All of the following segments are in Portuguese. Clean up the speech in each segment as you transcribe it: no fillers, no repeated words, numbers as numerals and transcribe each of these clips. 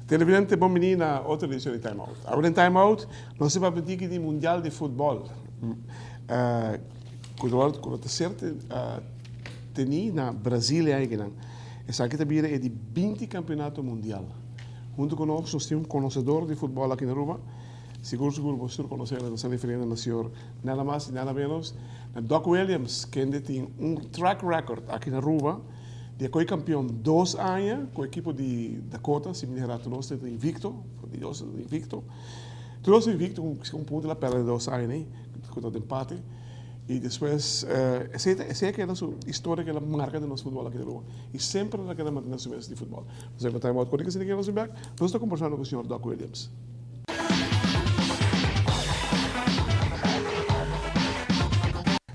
Televidente, bom menino na outra edição de Time Out. Agora em Time Out, nós vamos falar de Mundial de Futebol. Quando está certo, tem na Brasília ainda. Essa aqui também é de 20 campeonato mundial. Junto conosco, nós temos um conhecedor de futebol aqui na Roma. Seguro você conhece a nossa referência no senhor, nada mais e nada menos. Doc Williams, que tem um track record aqui na Roma. Ele foi campeão 2 anos com a equipe de Dakota, se me engano, nós estamos invicto, invicto. Todos invicto com um ponto lá perde 2 anos, né? Com o empate. E depois, essa é aquela história que ela marca do nosso futebol aqui na Roma. E sempre naquela manter de futebol. Nós vamos estar com ele, que nós estamos conversando com o senhor Doc Williams.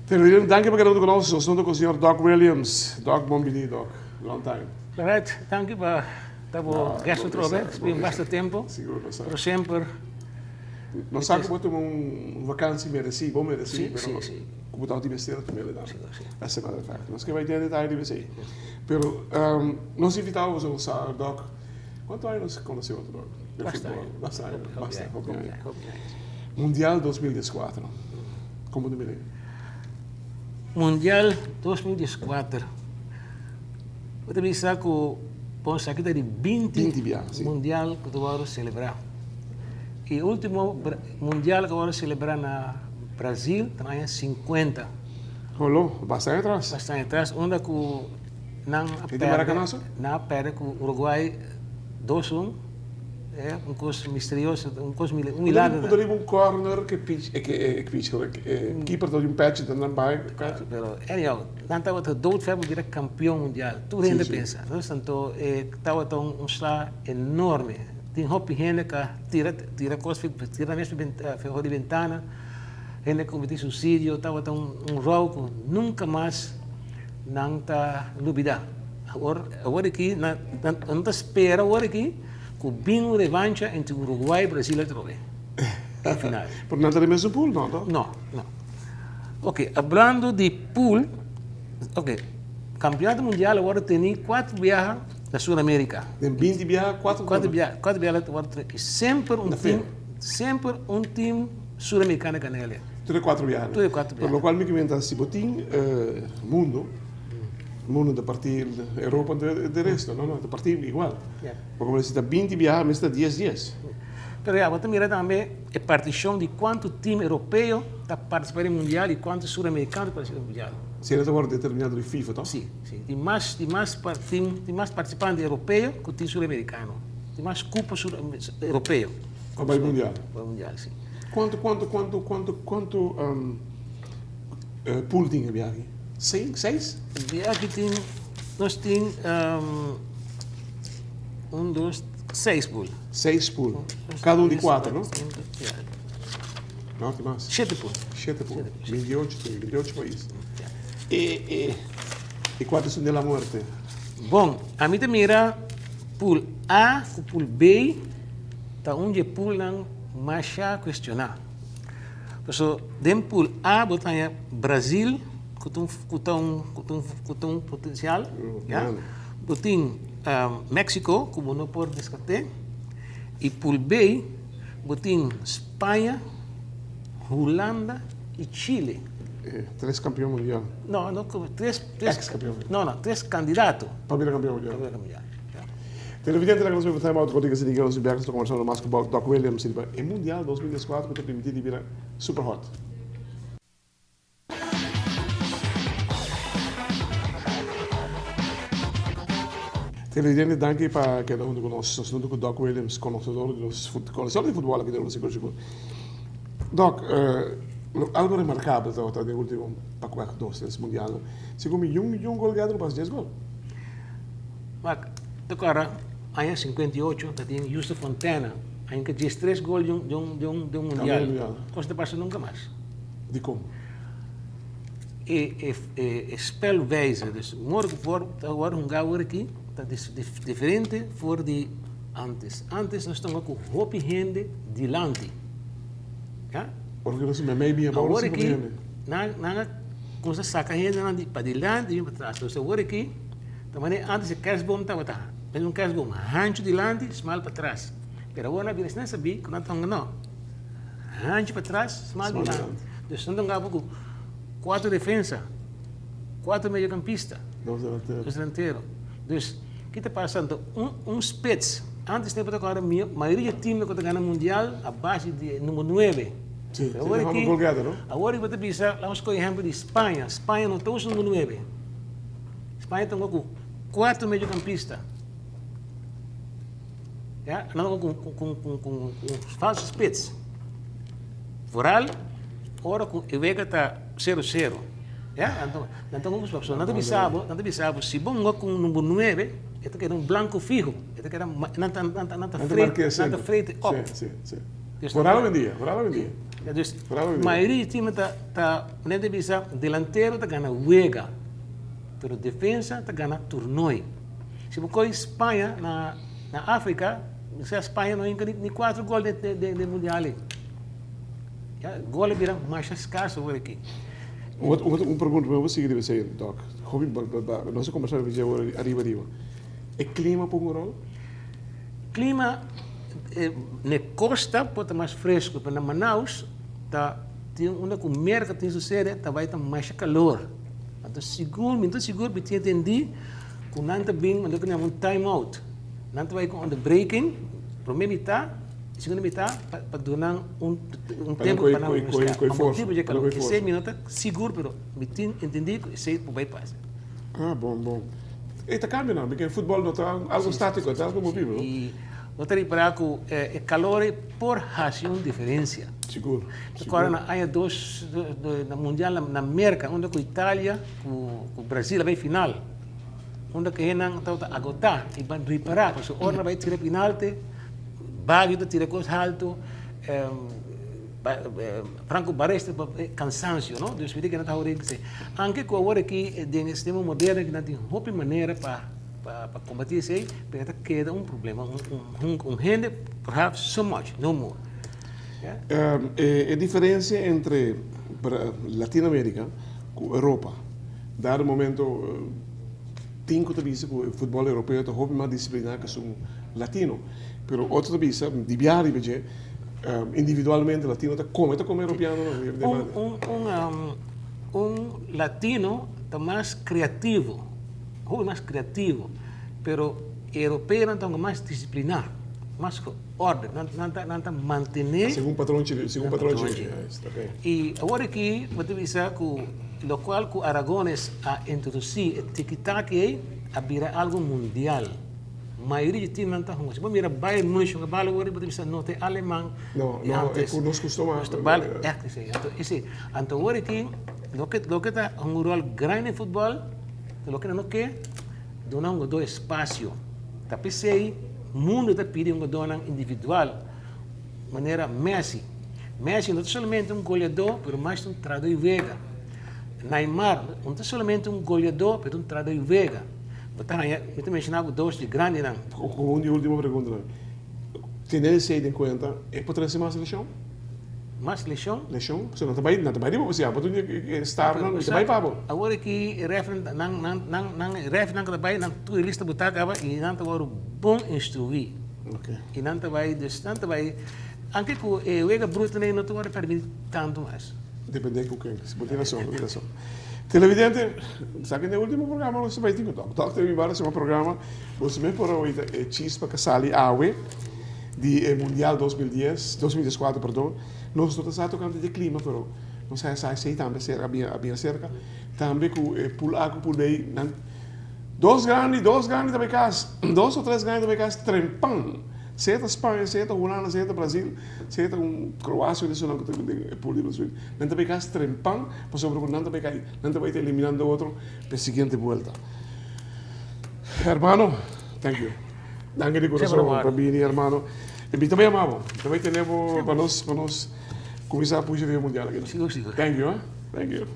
Televidente, dank je voor het genomen. Zo stond ook o senhor Doc Williams. Doc, bom dia, Doc. Long time. Claret, dank je voor het gesto trobe. Spiem bastante tempo. Seguro, não sabe. Pero sempre. Não sabe como ter uma vacância mereci, bom mereci, Sim, mas sim. como tal de besteira também ele dá. Sim. Essa é a verdade. Nós que vai ter detalhe de você. Pero nós invitávamos o senhor Doc. Quanto anos nós conhecemos o Doc? Bastante. Mundial 2014. Como me lembro? Mundial 2014. Eu também sei que o aqui está de 20 Mundial que eu vou celebrar. E o último Mundial que eu vou celebrar na Brasil também é 50. Rolou, bastante atrás. Bastante atrás, onde que não perde com o Uruguai 2-1. É coisa misteriosa, um milagre. Poderia um corner que keeper de patch dan bij. Pero anyhow, dan estava o doodverbo de campeão mundial. Tudo ainda pensa. Nós então estava um slag enorme. Tem hop gente que tira coisas, tira mesmo ferro de ventana. Gente que cometeu suicídio, estava roubo nunca mais não está dúvida. Agora aqui não está espera agora aqui. Com bingo revanche entre Uruguai e Brasil outra vez. Na final. Por não ter mesmo pool, não? Não. Ok, falando de pool, campeonato mundial agora tem 4 viagens da Sul-América. Tem 20 viagens, 4 viagens agora. E sempre um time sul-americano que nele. Tudo 4 viagens. Por lo qual me comenta se botin mundo de partir da Europa de resto, não? De partir igual. Porque você está 20 viagens, mas está 10 dias. Pero você mira também a partição de quanto time europeu está participando no mundial e quanto sul-americano participa no mundial. Se ele agora determinado de FIFA, então? Sim. Tem mais participantes europeus que o time sul-americano. Tem mais cupo europeu. Para o mundial? Para o mundial, sim. Quanto pool tem a viagem? 6? Aqui nós temos 1, 2, 6 pools. 6 pools. Cada um de 4, não? Não, tem mais. 7 pools. 7 pools. 28 países. E quantos são de la morte? Bom, a mim também era pool A e pool B, tá onde pool não mais a questionar. Então, dentro do pool A, botar Brasil, que tem um potencial. Botin México, como não pode descartar. E pool B, botin Espanha, Holanda e Chile. 3 campeões mundial. Não, 3 ex-campeão. Não, 3 candidatos. Para virar campeão mundial. Televidente da Comissão de Time Out, Rodrigo Sidiga, os Bergs, estou conversando mais com o Doc Williams. Em Mundial 2014, que eu permiti de virar super hot. Televidente, danke para cada um de nós. Estou com o Doc Williams, conhecedor de futebol aqui no Chico. Doc, algo remarcável está no último pacote desse mundial. Segundo um gol ganhado no passe 10 gols. Mas, agora, em 58, tem Justo Fontana, em que 13 gols de um mundial. Costa passa nunca mais. De como? E spelwijze, dus morgen wordt een gauwer aqui, está diferente voor de antes. Antes nós estamos com hopi gente dilante. Ja? Porque nós me meio bem Agora assim aqui, também. com essa saca gente para dilante e para trás. Então, agora aqui, também antes o kerstboom estava tá. Mas um kerstboom, rancho dilante, small para trás. Pero agora vira não sabia que não estão não. Rancho para trás, small dilante. Então, não estamos com 4 defesa, 4 meio-campistas. 2 delanteiros. Então, o que está passando? Spitz. Antes tempo agora, a maioria do time que está ganhando mundial, a base de número 9. Sim, agora aqui, colgada, não? agora você pensar, vamos com o exemplo de Espanha. Espanha não está usando o número 9. Espanha está com 4 meio-campistas. Não com falsos Spitz. Voral, agora com o Vega está 0-0. Então, vamos para não bisabo, se bom com o número 9, este que era um branco fijo, este que era nada frente, sim. Voral vendia. A maioria do time está nessa visão, delanteiro está ganhando Vega, mas defesa está ganhando Tornoi. Se você ir Espanha, na África, a Espanha não tem nem 4 gols de mundial. Gols viram mais escassos por aqui. Uma pergunta para você que deve ser, Doc. Nós conversamos hoje arriba. É clima por um rol? Clima na costa pode mais fresco, mas na Manaus tem uma merca tem sucede, vai ter mais calor. Então seguro, me entendi que não está bem, mas não um time out. Não vai com breaking, primeira metade, segunda metade para dar tempo para não buscar. Mas tipo de calor, que 6 minutos seguro, pero me entendi que 6 vai passar. Bom. E está cambiando, porque futebol não está algo estático, está algo movido. E outra reparar que o calor por razão diferença. Seguro. Agora há dois na mundial na América, onde com Itália, com o Brasil vai final, onde que não está agotar e vai reparar, porque a hora vai tirar penalti, Baguio tira coisa alto, Franco Baresta cansancio, não? Deus me diga que não está horrível. Anche com agora aqui no sistema moderno que não tem outra maneira para combater isso aí, mas queda um problema, gente, perhaps so much, no more. A diferença entre Latinoamérica e Europa, dado momento, tenho que dizer que o futebol europeu é muito mais disciplinado que o latino, mas outra vez, de viagem, individualmente latino está como europeano. Latino está mais criativo, mas europeu não está mais disciplinado, mais ordem, não está manter. Segundo patrão E agora aqui, você dizer que o qual que Aragones a introduzir tic-tac a virar algo mundial. A maioria de time não está ruim. Se você mira Bayern Munich, o bala agora você dizer não tem alemão. Não, é que nós costumamos. Então agora aqui, lo que está um rol grande em futebol, lo que não quer, donar do espaço. Tá pensei, o mundo está pedindo dona individual, maneira Messi não é somente um goleador, mas mais um traduz Vega. Neymar não é somente um goleador, mas um traduz Vega. Eu mencionava dois de grande não. Como última pergunta, tem se em conta é para trazer mais seleção? Mais seleção? Seleção? Você não está bem, você já pode estar não está bem para. Agora que referente não está bem, não tu lista botar acaba e não está agora bom instruir. E não está vai, anche que o Vega bruto nem não está agora permite tanto mais. Depende do que, se botar nação. Televidente, sabe que no último programa você vai ter que tocar. Teve vários programa, você me por hoje é chispa que sali awe de Mundial 2014, perdão. Nós não estamos tocando de clima, pero não sei se também cerca, bem cerca. Também com pulaco pulei, dois grandes também cas, 2 ou 3 grandes também cas trempão. Certa Espanha, certa Holanda, certa Brasil, certa Croácia, isso não é por Brasil. Não também cas trempão, mas sobre não também eliminando o outro para a seguinte volta. Hermano, thank you. Danke de coração para vir, hermano. E também amamos. Também temos para nós começar a puxar o mundial aqui. Sigo. Thank you. Thank you.